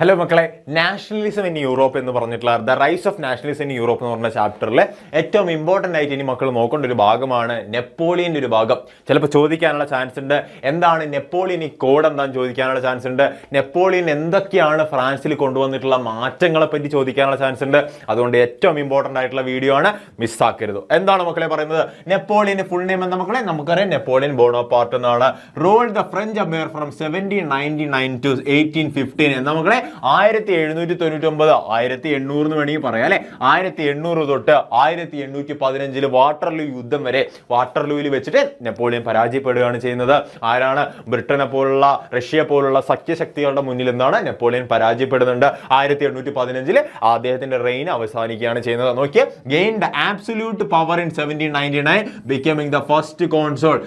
Hello മക്കളെ, nationalism in Europe എന്ന് പറഞ്ഞിട്ടുള്ള the rise of nationalism in Europe എന്ന് പറഞ്ഞ ചാപ്റ്ററിലെ ഏറ്റവും ഇമ്പോർട്ടൻ്റ് ആയിട്ട് ഇനി മക്കൾ നോക്കേണ്ട ഒരു ഭാഗമാണ് നെപ്പോളിയൻ്റെ ഒരു ഭാഗം. ചിലപ്പോൾ ചോദിക്കാനുള്ള ചാൻസ് ഉണ്ട്, എന്താണ് നെപ്പോളിയൻ ഈ കോഡ് എന്താണെന്ന് ചോദിക്കാനുള്ള ചാൻസ് ഉണ്ട്. നെപ്പോളിയൻ എന്തൊക്കെയാണ് ഫ്രാൻസിൽ കൊണ്ടുവന്നിട്ടുള്ള മാറ്റങ്ങളെ പറ്റി ചോദിക്കാനുള്ള ചാൻസ് ഉണ്ട്. അതുകൊണ്ട് ഏറ്റവും ഇമ്പോർട്ടൻ്റ് ആയിട്ടുള്ള വീഡിയോ ആണ്, മിസ്സാക്കരുത്. എന്താണ് മക്കളെ പറയുന്നത്? നെപ്പോളിയൻ്റെ ഫുൾ നെയിം എന്താ മക്കളെ? നമുക്കറിയാം, നെപ്പോളിയൻ ബോണപ്പാർട്ട് എന്നാണ്. Rule the French empire from 1799 to 1815 എന്താ മക്കളെ? 1799 1800 എന്ന് വേണമെങ്കിൽ പറയാം അല്ലെ. 1800 തൊട്ട് 1815 വാട്ടർലൂ യുദ്ധം വരെ വാട്ടർലൂവിൽ വെച്ചിട്ട് നെപ്പോളിയൻ പരാജയപ്പെടുകയാണ് ചെയ്യുന്നത്. ആരാണ്? ബ്രിട്ടനെ പോലുള്ള റഷ്യ പോലുള്ള സഖ്യശക്തികളുടെ മുന്നിൽ എന്താണ് നെപ്പോളിയൻ പരാജയപ്പെടുന്നുണ്ട്. 1815 അദ്ദേഹത്തിന്റെ റെയിൻ അവസാനിക്കുകയാണ് ചെയ്യുന്നത്. നോക്കിയേ, gained absolute power in 1799 becoming the first console.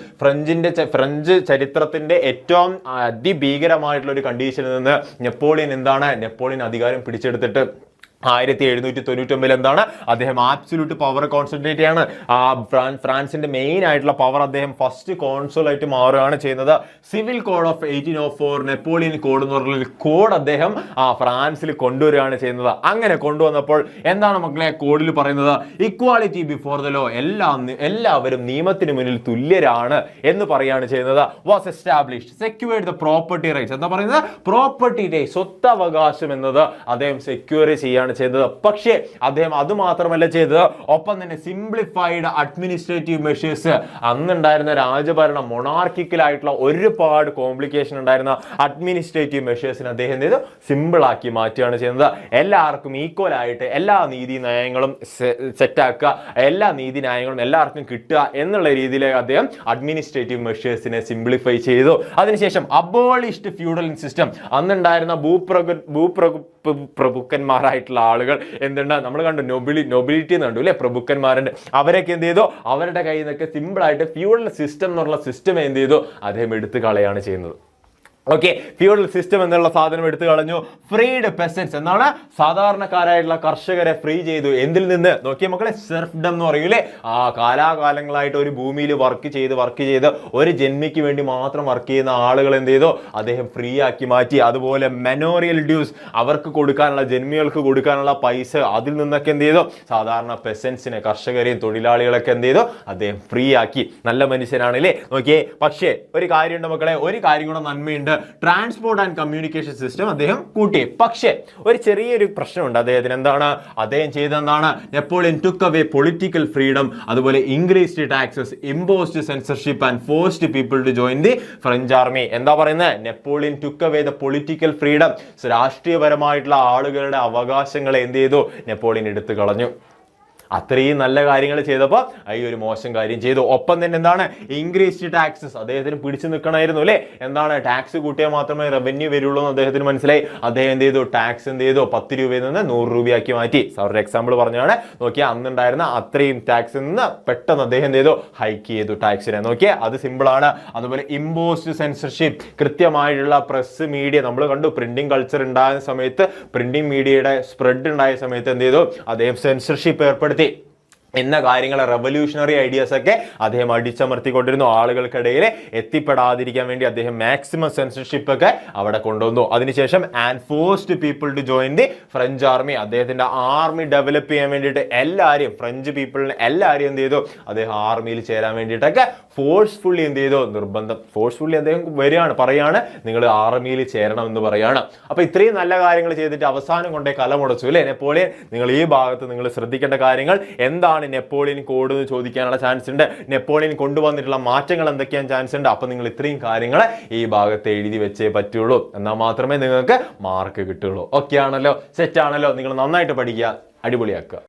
French ചരിത്രത്തിന്റെ ഏറ്റവും അതിഭീകരമായിട്ടുള്ള ഒരു കണ്ടീഷനിൽ നിന്ന് നെപ്പോളിയൻ അധികാരം പിടിച്ചെടുത്തിട്ട് 1799 എന്താണ് അദ്ദേഹം ആബ്സല്യൂട്ട് പവർ കോൺസെൻട്രേറ്റ് ചെയ്യാണ്. ഫ്രാൻസിന്റെ മെയിൻ ആയിട്ടുള്ള പവർ അദ്ദേഹം ഫസ്റ്റ് കോൺസുൽ ആയിട്ട് മാറുകയാണ് ചെയ്യുന്നത്. Civil code of 1804 Napoleon code എന്ന് പറഞ്ഞ കോഡ് അദ്ദേഹം ഫ്രാൻസിൽ കൊണ്ടുവരികയാണ് ചെയ്യുന്നത്. അങ്ങനെ കൊണ്ടുവന്നപ്പോൾ എന്താണ് മക്കളെ കോഡിൽ പറയുന്നത്? ഇക്വാളിറ്റി ബിഫോർ ദ ലോ, എല്ലാവരും നിയമത്തിന് മുന്നിൽ തുല്യരാണ് എന്ന് പറയുകയാണ് ചെയ്യുന്നത്. Was established secured the property rights. എന്താ പറയുന്നത്? പ്രോപ്പർട്ടി റൈറ്റ്, സ്വത്തവകാശം എന്നത് അദ്ദേഹം സെക്യൂർ ചെയ്യാണ് ചെയ്തത്. പക്ഷേ അദ്ദേഹം അത് മാത്രമല്ല ചെയ്തത്, ഒപ്പം തന്നെ സിംപ്ലിഫൈഡ് അഡ്മിനിസ്ട്രേറ്റീവ് മെഷേഴ്സ്. അന്നുണ്ടായിരുന്ന രാജഭരണം മൊണാർക്കിക്കലായിട്ടുള്ള ഒരുപാട് കോംപ്ലിക്കേഷൻ ഉണ്ടായിരുന്ന അഡ്മിനിസ്ട്രേറ്റീവ് മെഷേഴ്സിന് അദ്ദേഹം എന്ത് ചെയ്തു? സിമ്പിൾ ആക്കി മാറ്റുകയാണ് ചെയ്യുന്നത്. എല്ലാവർക്കും ഈക്വൽ ആയിട്ട് എല്ലാ നീതി നയങ്ങളും സെറ്റാക്കുക, എല്ലാ നീതി ന്യായങ്ങളും എല്ലാവർക്കും കിട്ടുക എന്നുള്ള രീതിയിലേക്ക് അദ്ദേഹം അഡ്മിനിസ്ട്രേറ്റീവ് മെഷേഴ്സിനെ സിംപ്ലിഫൈ ചെയ്തു. അതിനുശേഷം അബോളിഷ്ഡ് ഫ്യൂഡൽ സിസ്റ്റം. അന്നുണ്ടായിരുന്ന പ്രഭുക്കന്മാരായിട്ടുള്ള ആളുകൾ എന്തുണ്ട്, നമ്മൾ കണ്ടു നൊബിലിറ്റി എന്ന് കണ്ടു അല്ലെ, പ്രഭുക്കന്മാരുടെ അവരൊക്കെ എന്ത് ചെയ്തു? അവരുടെ കയ്യിൽ നിന്നൊക്കെ സിമ്പിൾ ആയിട്ട് ഫ്യൂഡൽ സിസ്റ്റം എന്നുള്ള സിസ്റ്റം എന്ത് ചെയ്തു? അദ്ദേഹം എടുത്തു കളയാണ് ചെയ്യുന്നത്. ഓക്കെ, ഫ്യൂഡൽ സിസ്റ്റം എന്നുള്ള സാധനം എടുത്തു കളഞ്ഞു. ഫ്രീഡ് പെസൻസ് എന്നാണ്, സാധാരണക്കാരായിട്ടുള്ള കർഷകരെ ഫ്രീ ചെയ്തു. എന്തിൽ നിന്ന്? നോക്കിയ മക്കളെ, സെർഫ്ഡം എന്ന് പറയൂലേ, കാലാകാലങ്ങളായിട്ട് ഒരു ഭൂമിയിൽ വർക്ക് ചെയ്ത് ഒരു ജന്മിക്ക് വേണ്ടി മാത്രം വർക്ക് ചെയ്യുന്ന ആളുകൾ എന്ത് ചെയ്തു? അദ്ദേഹം ഫ്രീ ആക്കി മാറ്റി. അതുപോലെ മെനോറിയൽ ഡ്യൂസ്, അവർക്ക് കൊടുക്കാനുള്ള, ജന്മികൾക്ക് കൊടുക്കാനുള്ള പൈസ, അതിൽ നിന്നൊക്കെ എന്ത് ചെയ്തു? സാധാരണ പെസൻസിനെ, കർഷകരെയും തൊഴിലാളികളൊക്കെ എന്ത് ചെയ്തു? അദ്ദേഹം ഫ്രീ ആക്കി. നല്ല മനുഷ്യനാണല്ലേ. നോക്കിയേ, പക്ഷേ ഒരു കാര്യമുണ്ട് മക്കളെ, ഒരു കാര്യം കൂടെ നന്മയുണ്ട്. ട്രാൻസ്പോർട്ട് ആൻഡ് കമ്മ്യൂണിക്കേഷൻ സിസ്റ്റം അദ്ദേഹം കൂട്ടി. പക്ഷേ ഒരു ചെറിയൊരു പ്രശ്നമുണ്ട് അദ്ദേഹത്തിന്. എന്താണ് അദ്ദേഹം ചെയ്തെന്താണ്? Napoleon took away political freedom, അതുപോലെ increased taxes, imposed censorship and forced people to join the French army. എന്താ പറയുന്നത്? Napoleon took away the political freedom, രാഷ്ട്രീയപരമായിട്ടുള്ള ആളുകളുടെ അവകാശങ്ങളെ എന്ത് ചെയ്തു? നെപ്പോളിയൻ എടുത്തു കളഞ്ഞു. അത്രയും നല്ല കാര്യങ്ങൾ ചെയ്തപ്പോൾ ഈ ഒരു മോശം കാര്യം ചെയ്തു. ഒപ്പം തന്നെ എന്താണ്? Increased taxes. അദ്ദേഹത്തിന് പിടിച്ചു നിൽക്കണമായിരുന്നു അല്ലേ. എന്താണ്? ടാക്സ് കൂട്ടിയാൽ മാത്രമേ റവന്യൂ വരുള്ളൂ എന്ന് അദ്ദേഹത്തിന് മനസ്സിലായി. അദ്ദേഹം എന്ത് ചെയ്തു? ടാക്സ് എന്ത് ചെയ്തു? 10 രൂപയിൽ നിന്ന് 100 രൂപയാക്കി മാറ്റി. ഒരു എക്സാമ്പിൾ പറഞ്ഞാണ്. നോക്കിയാൽ അന്നുണ്ടായിരുന്ന അത്രയും ടാക്സിൽ നിന്ന് പെട്ടെന്ന് അദ്ദേഹം എന്ത് ചെയ്തു? ഹൈക്ക് ചെയ്തു ടാക്സിനെ. നോക്കിയാൽ അത് സിമ്പിളാണ്. അതുപോലെ ഇമ്പോസ്ഡ് സെൻസർഷിപ്പ്, കൃത്യമായിട്ടുള്ള പ്രസ് മീഡിയ, നമ്മൾ കണ്ടു പ്രിന്റിംഗ് കൾച്ചർ ഉണ്ടായ സമയത്ത്, പ്രിന്റിംഗ് മീഡിയയുടെ സ്പ്രെഡ് ഉണ്ടായ സമയത്ത് എന്ത് ചെയ്തു? അദ്ദേഹം സെൻസർഷിപ്പ് ഏർപ്പെടുത്തി എന്ന കാര്യങ്ങളെ, റെവല്യൂഷണറി ഐഡിയാസ് ഒക്കെ അദ്ദേഹം അടിച്ചമർത്തിക്കൊണ്ടിരുന്നു. ആളുകൾക്കിടയിൽ എത്തിപ്പെടാതിരിക്കാൻ വേണ്ടി അദ്ദേഹം മാക്സിമം സെൻസർഷിപ്പ് ഒക്കെ അവിടെ കൊണ്ടുവന്നു. അതിനുശേഷം and forced people to join the French army. അദ്ദേഹത്തിന്റെ ആർമി ഡെവലപ്പ് ചെയ്യാൻ വേണ്ടിയിട്ട് എല്ലാവരെയും, ഫ്രഞ്ച് പീപ്പിളിനെ എല്ലാവരെയും എന്ത് ചെയ്തു? അദ്ദേഹം ആർമിയിൽ ചേരാൻ വേണ്ടിയിട്ടൊക്കെ ഫോഴ്സ്ഫുള്ളി എന്ത് ചെയ്തു? നിർബന്ധം, ഫോഴ്സ്ഫുള്ളി അദ്ദേഹം വരികയാണ്, പറയാണ് നിങ്ങൾ ആർമിയിൽ ചേരണം എന്ന് പറയാണ്. അപ്പൊ ഇത്രയും നല്ല കാര്യങ്ങൾ ചെയ്തിട്ട് അവസാനം കൊണ്ടേ കലമുടച്ചു അല്ലെ നെപ്പോളിയൻ. നിങ്ങൾ ഈ ഭാഗത്ത് നിങ്ങൾ ശ്രദ്ധിക്കേണ്ട കാര്യങ്ങൾ എന്താണ്? നെപ്പോളിയൻ കോഡ് എന്ന് ചോദിക്കാനുള്ള ചാൻസ് ഉണ്ട്. നെപ്പോളിയൻ കൊണ്ടുവന്നിട്ടുള്ള മാറ്റങ്ങൾ എന്തൊക്കെയാണ് ചാൻസ് ഉണ്ട്. അപ്പൊ നിങ്ങൾ ഇത്രയും കാര്യങ്ങൾ ഈ ഭാഗത്ത് എഴുതി വെച്ചേ പറ്റുള്ളൂ. എന്നാൽ മാത്രമേ നിങ്ങൾക്ക് മാർക്ക് കിട്ടുള്ളൂ. ഓക്കെ ആണല്ലോ, സെറ്റ് ആണല്ലോ. നിങ്ങൾ നന്നായിട്ട് പഠിക്കുക, അടിപൊളിയാക്കുക.